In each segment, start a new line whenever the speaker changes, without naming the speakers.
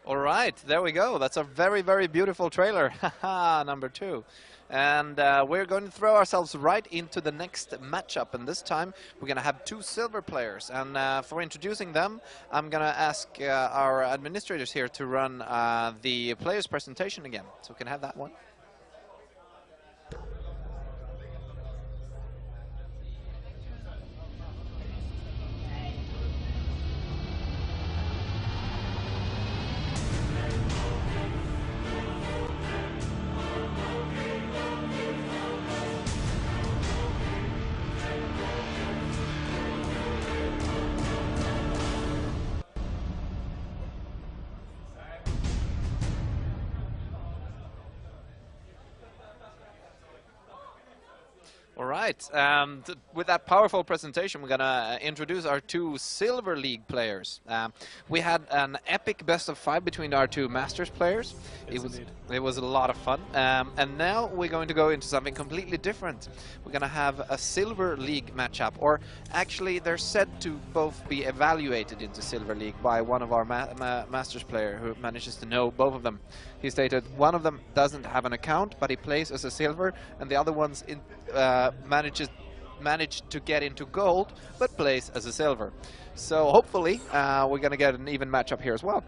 All right, there we go. That's a very, very beautiful trailer. Haha, number 2. And we're going to throw ourselves right into the next matchup. And this time, we're going to have 2 silver players. And for introducing them, I'm going to ask our administrators here to run the players' presentation again. So we can have that one. All right, with that powerful presentation, we're going to introduce our 2 Silver League players. We had an epic best of 5 between our 2 Masters players.
Yes,
it was a lot of fun. And now we're going to go into something completely different. We're going to have a Silver League matchup, or actually they're said to both be evaluated into Silver League by one of our Masters player who manages to know both of them. He stated one of them doesn't have an account, but he plays as a silver, and the other one's managed to get into gold, but plays as a silver. So hopefully we're going to get an even matchup here as well.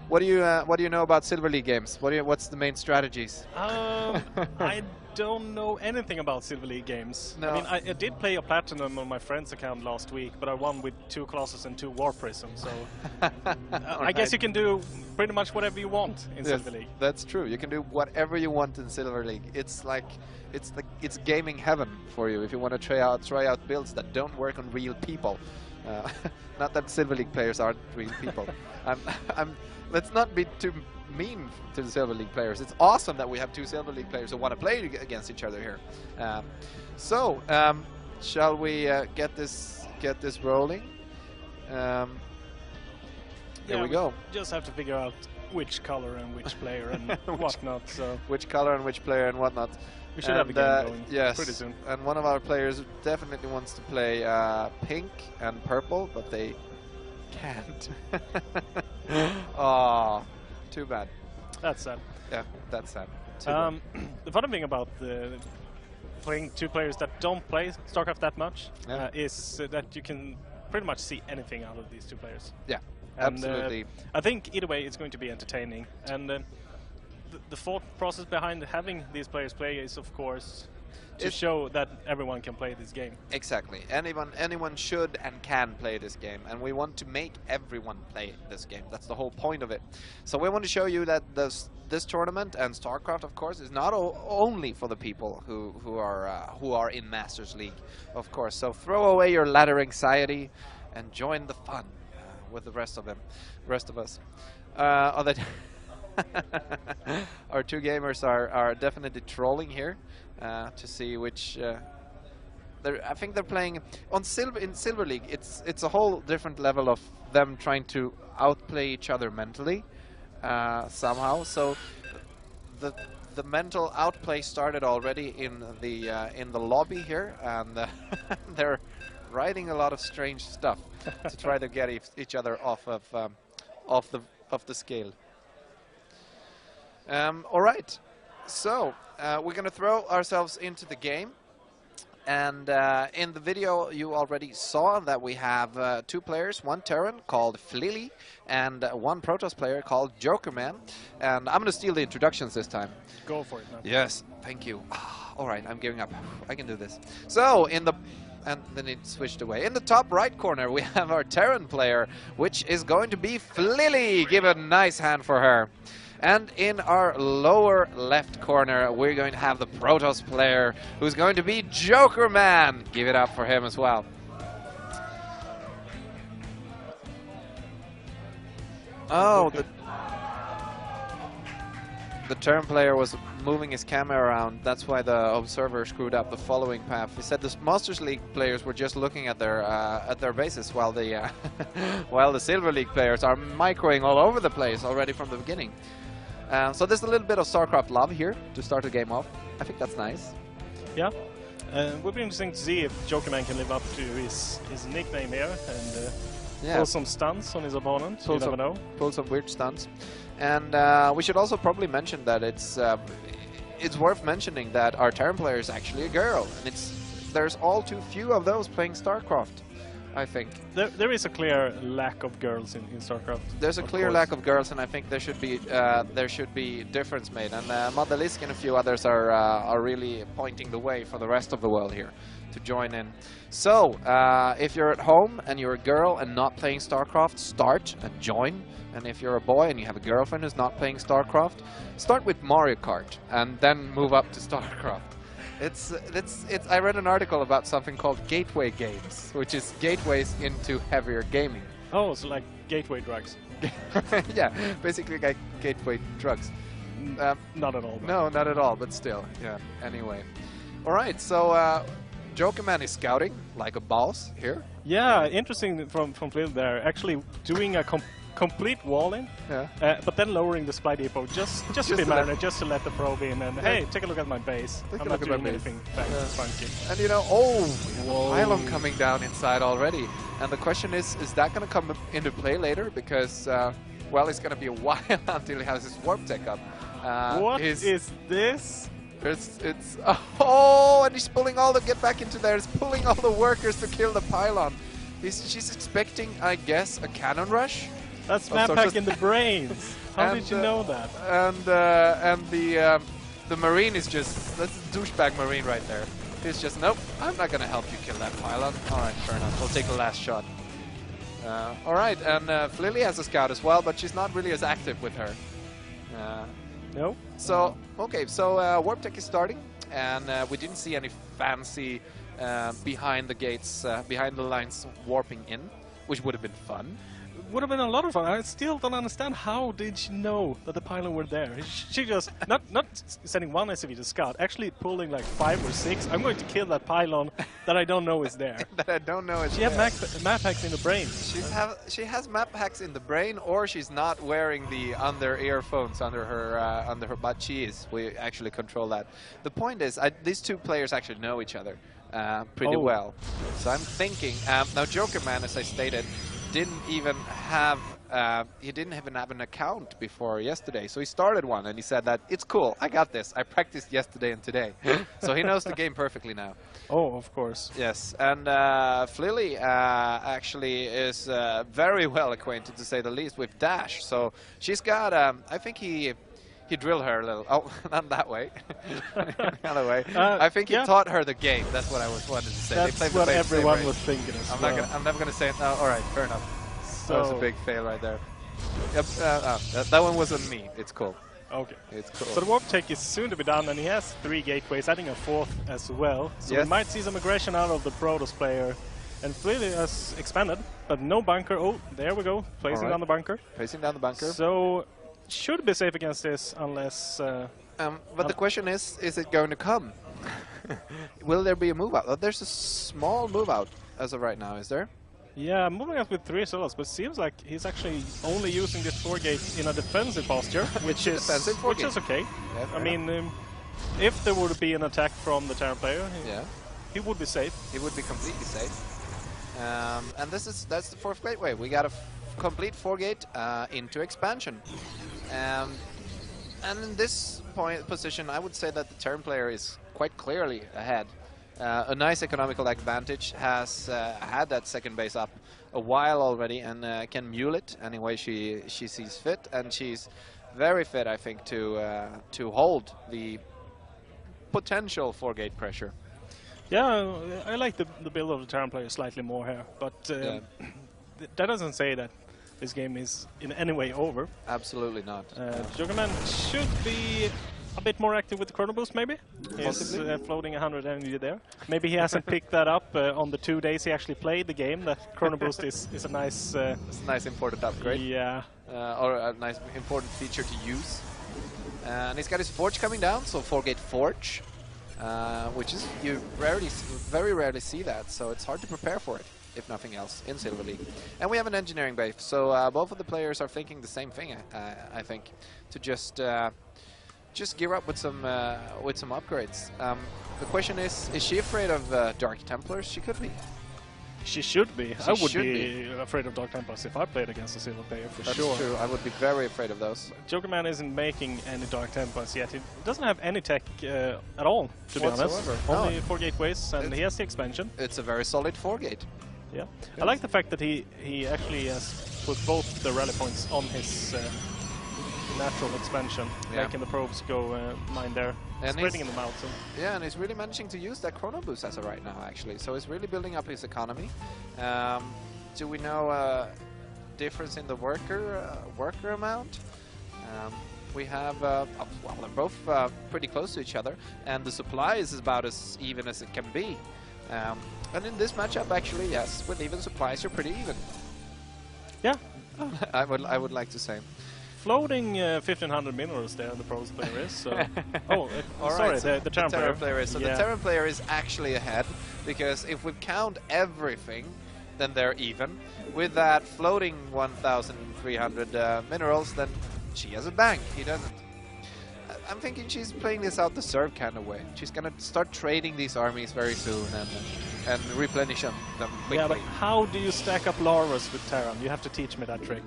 What do you know about Silver League games? What's the main strategies?
I don't know anything about Silver League games.
No.
I mean, I did play a Platinum on my friend's account last week, but I won with 2 Colossus and 2 War Prisms, so I guess you can do pretty much whatever you want in Silver League.
That's true. You can do whatever you want in Silver League. It's gaming heaven for you if you want to try out builds that don't work on real people. Not that Silver League players aren't real people. Let's not be too mean to the Silver League players. It's awesome that we have 2 Silver League players who want to play against each other here. Shall we get this rolling? Here we go.
Just have to figure out which color and which player and whatnot. So
which color and which player and whatnot.
We should have a game going pretty soon.
And one of our players definitely wants to play pink and purple, but they can't. Oh, too bad.
That's sad.
Yeah, that's sad.
The funny thing about playing 2 players that don't play StarCraft that much is that you can pretty much see anything out of these 2 players.
Yeah,
and,
absolutely.
I think either way it's going to be entertaining. And the thought process behind having these players play is, of course, to show that everyone can play this game. Exactly.
Anyone should and can play this game, and we want to make everyone play this game. That's the whole point of it. So we want to show you that this tournament and StarCraft, of course, is not only for the people who are in Masters League, of course. So throw away your ladder anxiety and join the fun with the rest of us. Our 2 gamers are definitely trolling here to see which. I think they're playing on in Silver League. It's a whole different level of them trying to outplay each other mentally somehow. So the mental outplay started already in the lobby here, and they're writing a lot of strange stuff to try to get each other off the scale. All right, so we're going to throw ourselves into the game. And in the video, you already saw that we have 2 players, 1 Terran called Flily and 1 Protoss player called Jokerman. And I'm going to steal the introductions this time.
Go for it, man.
Yes, thank you. All right, I'm giving up. I can do this. So, and then it switched away. In the top right corner, we have our Terran player, which is going to be Flily. Give a nice hand for her. And in our lower left corner, we're going to have the Protoss player, who's going to be Jokerman. Give it up for him as well. Oh, the Terran player was moving his camera around. That's why the observer screwed up the following path. He said the Masters League players were just looking at their bases, while the while the Silver League players are microing all over the place already from the beginning. So there's a little bit of StarCraft love here to start the game off. I think that's nice.
Yeah. It would be interesting to see if Jokerman can live up to his nickname here and Pull some stunts on his opponent, you never know.
Pull some weird stunts. And we should also probably mention that it's worth mentioning that our Terran player is actually a girl, and there's all too few of those playing StarCraft, I think.
There is a clear lack of girls in StarCraft.
There's a clear lack of girls, and I think there should be difference made. And Madalisk and a few others are really pointing the way for the rest of the world here to join in. So if you're at home and you're a girl and not playing StarCraft, start and join. And if you're a boy and you have a girlfriend who's not playing StarCraft, start with Mario Kart and then move up to StarCraft. I read an article about something called gateway games, which is gateways into heavier gaming.
Oh, so like gateway drugs.
Yeah, basically like gateway drugs.
Not at all.
No, not at all, but still, yeah. Anyway. All right, so Jokerman is scouting like a boss here.
Yeah, interesting from Flynn there. Actually doing a complete wall in, but then lowering the supply depot just to be mannered, just to let the probe in, and hey, take a look at my base. I'm not doing anything funky.
And you know, pylon coming down inside already. And the question is that going to come into play later? Because, well, it's going to be a while until he has his warp tech up.
What is this?
It's and he's pulling get back into there. He's pulling all the workers to kill the pylon. She's expecting, I guess, a cannon rush.
That's map hack in the brains. How did you know that?
And the Marine is that's a douchebag Marine right there. He's just, nope, I'm not gonna help you kill that pylon. Alright, fair enough, we'll take the last shot. Alright, and Flily has a scout as well, but she's not really as active with her.
No.
So, okay, so Warp Tech is starting, and we didn't see any fancy behind the gates, behind the lines warping in, which would have been fun.
Would have been a lot of fun. I still don't understand, how did she know that the pylon were there? She just not sending one SCV to scout, actually pulling like 5 or 6. I'm going to kill that pylon that I don't know is there.
That I don't know is
there. She has map hacks in the brain.
She has map hacks in the brain, or she's not wearing the earphones under her butt. She is. We actually control that. The point is, these two players actually know each other pretty well. So I'm thinking now Jokerman, as I stated, didn't even have an account before yesterday, so he started one and he said that it's cool, I got this, I practiced yesterday and today. So he knows the game perfectly now.
Oh, of course.
Yes, and Flily actually is very well acquainted, to say the least, with Dash. So she's got I think he drilled her a little. Oh, not that way. Another way. I think he taught her the game. That's what I wanted to say.
That's what everyone was thinking as well.
I'm never going to say it now. All right, fair enough. So that was a big fail right there. Yep, that one was on me. It's cool.
Okay.
It's cool.
So the warp tech is soon to be done, and he has 3 gateways, adding a 4th as well. So we might see some aggression out of the Protoss player. And Flily has expanded, but no bunker. Oh, there we go. Placing down the bunker.
Placing down the bunker.
So should be safe against this, unless...
but the question is it going to come? Will there be a move out? There's a small move out as of right now, is there?
Yeah, moving out with 3 solos, but it seems like he's actually only using this 4 gate in a defensive posture, which is okay. Yeah, I mean, if there would be an attack from the Terran player, he would be safe. He would be completely safe.
And that's the 4th gateway. We got a complete 4 gate into expansion. And in this position, I would say that the Terran player is quite clearly ahead. A nice economical advantage, has had that second base up a while already, and can mule it any way she sees fit, and she's very fit, I think, to hold the potential 4 gate pressure.
Yeah, I like the build of the Terran player slightly more here, but that doesn't say that this game is in any way over.
Absolutely not.
Jokerman should be a bit more active with the chrono boost, maybe. He's floating 100 energy there. Maybe he hasn't picked that up on the 2 days he actually played the game. That chrono boost is a nice...
it's a nice important upgrade.
Yeah.
Or a nice important feature to use. And he's got his Forge coming down, so 4-gate Forge. Which is, you very rarely see that, so it's hard to prepare for it, if nothing else, in Silver League. And we have an engineering base, so both of the players are thinking the same thing, I think, to just gear up with some upgrades. The question is she afraid of Dark Templars? She could be.
She should be. I would be afraid of Dark Templars if I played against a silver player, for sure.
That's true. I would be very afraid of those.
Jokerman isn't making any Dark Templars yet. He doesn't have any tech at all, to be honest. Only 4 gateways, and he has the expansion.
It's a very solid 4 gate.
Yeah. I like the fact that he actually has put both the rally points on his natural expansion, making the probes go mine there, and spreading in the mountain.
Yeah, and he's really managing to use that chrono boost as of right now, actually. So he's really building up his economy. Do we know difference in the worker amount? We have, well, they're both pretty close to each other, and the supply is about as even as it can be. And in this matchup, actually, yes, with even supplies, you're pretty even.
Yeah,
I would like to say.
Floating 1500 minerals there, the Protoss player is. So.
Sorry,
right, so the Terran player
is. So the Terran player is actually ahead, because if we count everything, then they're even. With that floating 1,300 minerals, then she has a bank. He doesn't. I'm thinking she's playing this out the serve kind of way. She's gonna start trading these armies very soon and replenish them quickly.
Yeah, but how do you stack up larvas with Terran? You have to teach me that trick.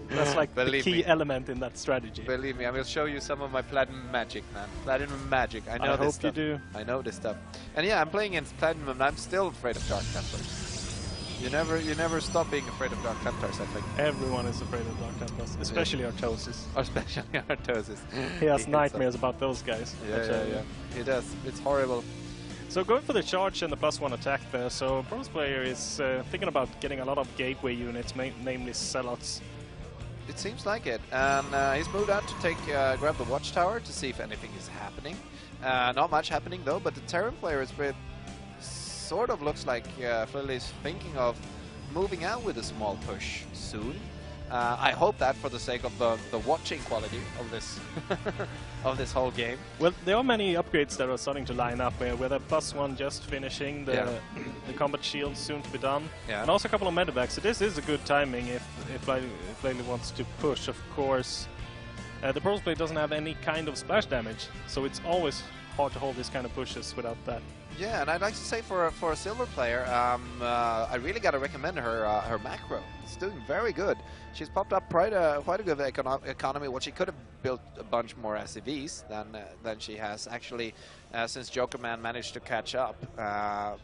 That's like the key element in that strategy.
Believe me, I will show you some of my platinum magic, man. Platinum magic. I know this stuff.
I hope you do.
I know this stuff. And yeah, I'm playing against platinum, and I'm still afraid of Dark Templars. You never stop being afraid of Dark Templars, I think.
Everyone is afraid of Dark Templars, especially Artosis.
Especially Artosis.
He has nightmares about those guys.
Yeah. He does. It's horrible.
So going for the charge and the +1 attack there, so Protoss player is thinking about getting a lot of gateway units, namely Zealots.
It seems like it, and he's moved out to grab the watchtower to see if anything is happening. Not much happening though, but the Terran player is sort of looks like flily is thinking of moving out with a small push soon. I hope that for the sake of the watching quality of this of this whole game.
Well, there are many upgrades that are starting to line up, with a +1 just finishing, the combat shield soon to be done, and also a couple of medevacs. So this is a good timing if flily wants to push, of course. The Protoss player doesn't have any kind of splash damage, so it's always hard to hold these kind of pushes without that.
Yeah, and I'd like to say for a silver player, I really got to recommend her macro. It's doing very good. She's popped up quite a good economy. Well, she could have built a bunch more SCVs than she has actually, since Jokerman managed to catch up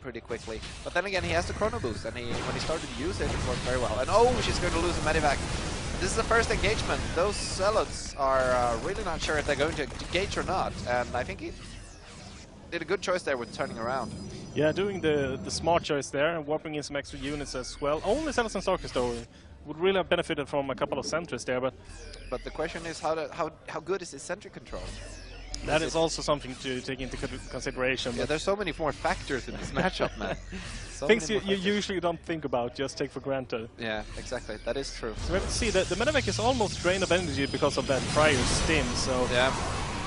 pretty quickly. But then again, he has the chrono boost, and when he started to use it, it worked very well. And oh, she's going to lose a medevac. This is the first engagement. Those Zealots are really not sure if they're going to engage or not, and I think he did a good choice there with turning around.
Yeah, doing the smart choice there and warping in some extra units as well. Only Zealots and Stalkers though would really have benefited from a couple of sentries there, but
the question is how good is his sentry control?
That is also something to take into consideration.
Yeah, there's so many more factors in this matchup, man.
Things you usually don't think about, just take for granted.
Yeah, exactly. That is true.
So we have to see that the medevac is almost drained of energy because of that prior stim. So
yeah.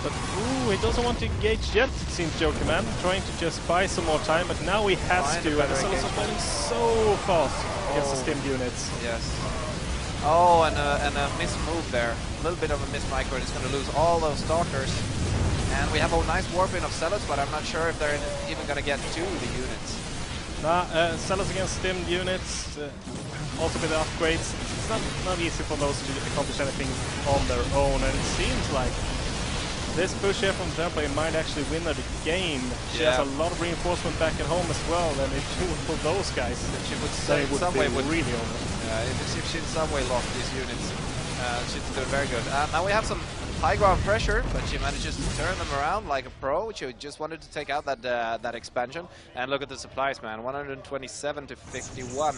But ooh, he doesn't want to engage yet, it seems Jokerman, trying to just buy some more time, but now he has to, and the Zealots are playing so fast against the stim units.
Yes. Oh, and a missed move there. A little bit of a missed micro, and he's going to lose all those Stalkers. And we have a nice warping of Zealots, but I'm not sure if they're even going to get to the units.
Nah, Zealots against stim units, also with the upgrades, it's not easy for those to accomplish anything on their own, and it seems like this push here from Terran player might actually win the game. She has a lot of reinforcement back at home as well, and if she would pull those guys,
she would
they would be really over.
If she in some way lost these units, she's doing very good. Now we have some high ground pressure, but she manages to turn them around like a pro. She just wanted to take out that expansion. And look at the supplies, man. 127 to 51.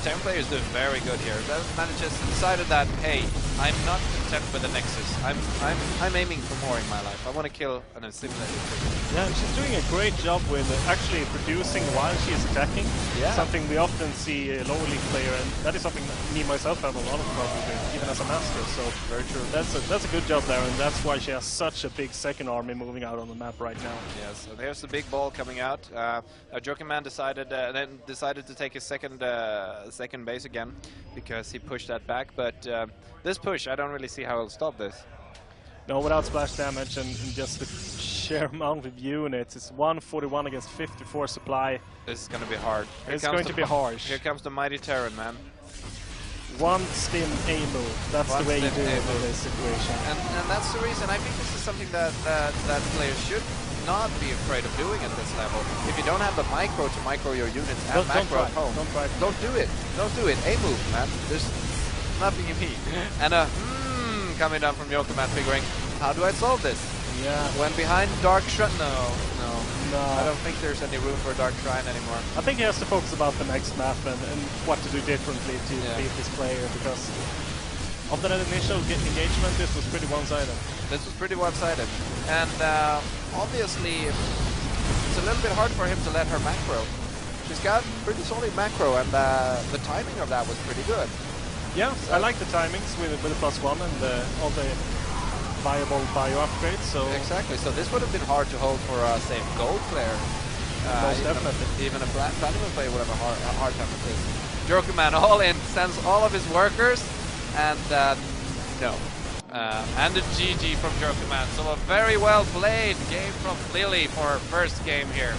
Terran player is doing very good here. Manages decided that, hey, I'm not content with the Nexus. I'm aiming for more in my life. I want to kill an assimilated creature.
Yeah, and she's doing a great job with actually producing while she is attacking.
Yeah.
Something we often see a lower league player, and that is something that me myself have a lot of problems with, even as a master. So
very true.
That's a good job there, and that's why she has such a big second army moving out on the map right now.
Yes, and there's the big ball coming out. Jokerman decided to take his second base again because he pushed that back. But this push, I don't really see how he'll stop this.
No, without splash damage and just the sheer amount of units. It's 141 against 54 supply.
This is going to be hard.
It's going to be harsh.
Here comes the mighty Terran, man.
One stim A move. That's the way you do it in this situation.
And that's the reason. I think this is something that players should not be afraid of doing at this level. If you don't have the micro to micro your units and macro at home, don't do it. Don't do it. A move, man. There's nothing you need. And coming down from Jokerman, figuring, how do I solve this?
Yeah.
When behind Dark Shrine, no. I don't think there's any room for Dark Shrine anymore.
I think he has to focus about the next map and what to do differently to beat this player, because of that initial engagement, this was pretty one-sided. And obviously, it's a little bit hard for him to let her macro. She's got pretty solid macro, and the timing of that was pretty good. Yeah, so I like the timings with the +1 and all the viable bio upgrades. So
exactly. So this would have been hard to hold for a say gold player.
Most definitely.
Even a platinum player would have a hard time with this. Jokerman all in, sends all of his workers, and no. And a GG from Jokerman. So a very well played game from flily for our first game here.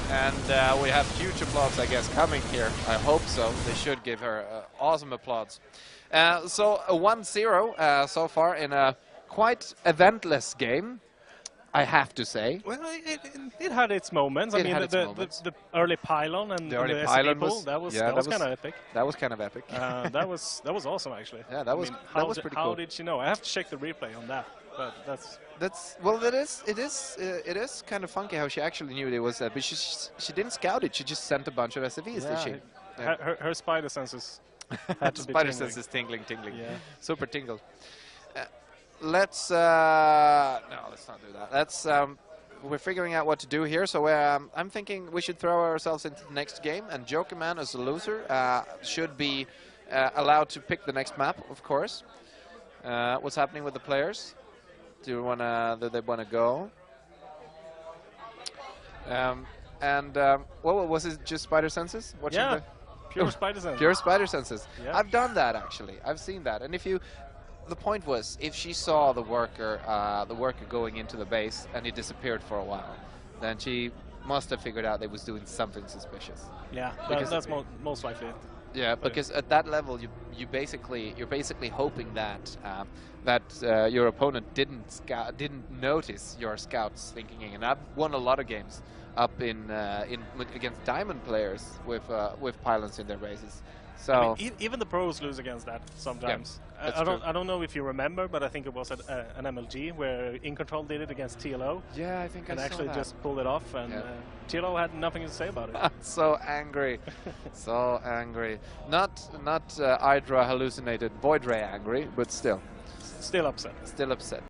And we have huge applause, I guess, coming here. I hope so. They should give her awesome applause. So a 1-0 so far in a quite eventless game, I have to say.
Well, it had its moments. I mean, the early pylon and the early pylon that was kind of epic.
That was kind of epic.
That was awesome, actually.
Yeah, that was pretty cool.
How did she know? I have to check the replay on that, but
it is kind of funky how she actually knew it was, but she didn't scout it. She just sent a bunch of SFVs, did she?
Yeah. Her spider senses had to be
spider senses tingling.
Yeah.
Super tingled. Let's no, let's not do that. Let's we're figuring out what to do here. So I'm thinking we should throw ourselves into the next game, and Jokerman as a loser should be allowed to pick the next map, of course. What's happening with the players? Do they wanna go? What was it? Just spider senses?
Yeah, pure spider senses.
Pure spider senses.
Yeah.
I've done that actually. I've seen that. And the point was, if she saw the worker going into the base and he disappeared for a while, then she must have figured out they was doing something suspicious.
Yeah, that's most likely it.
Yeah, because at that level, you're basically hoping that your opponent didn't notice your scouts thinking. And I've won a lot of games up in against diamond players with pylons in their bases. So
I mean, even the pros lose against that sometimes.
Yeah,
I don't know if you remember, but I think it was an MLG where In Control did it against TLO.
Yeah, I think I saw
actually
that.
just pulled it off, and TLO had nothing to say about it.
So angry, so angry. Not Hydra hallucinated Void Ray angry, but still
upset.
Still upset.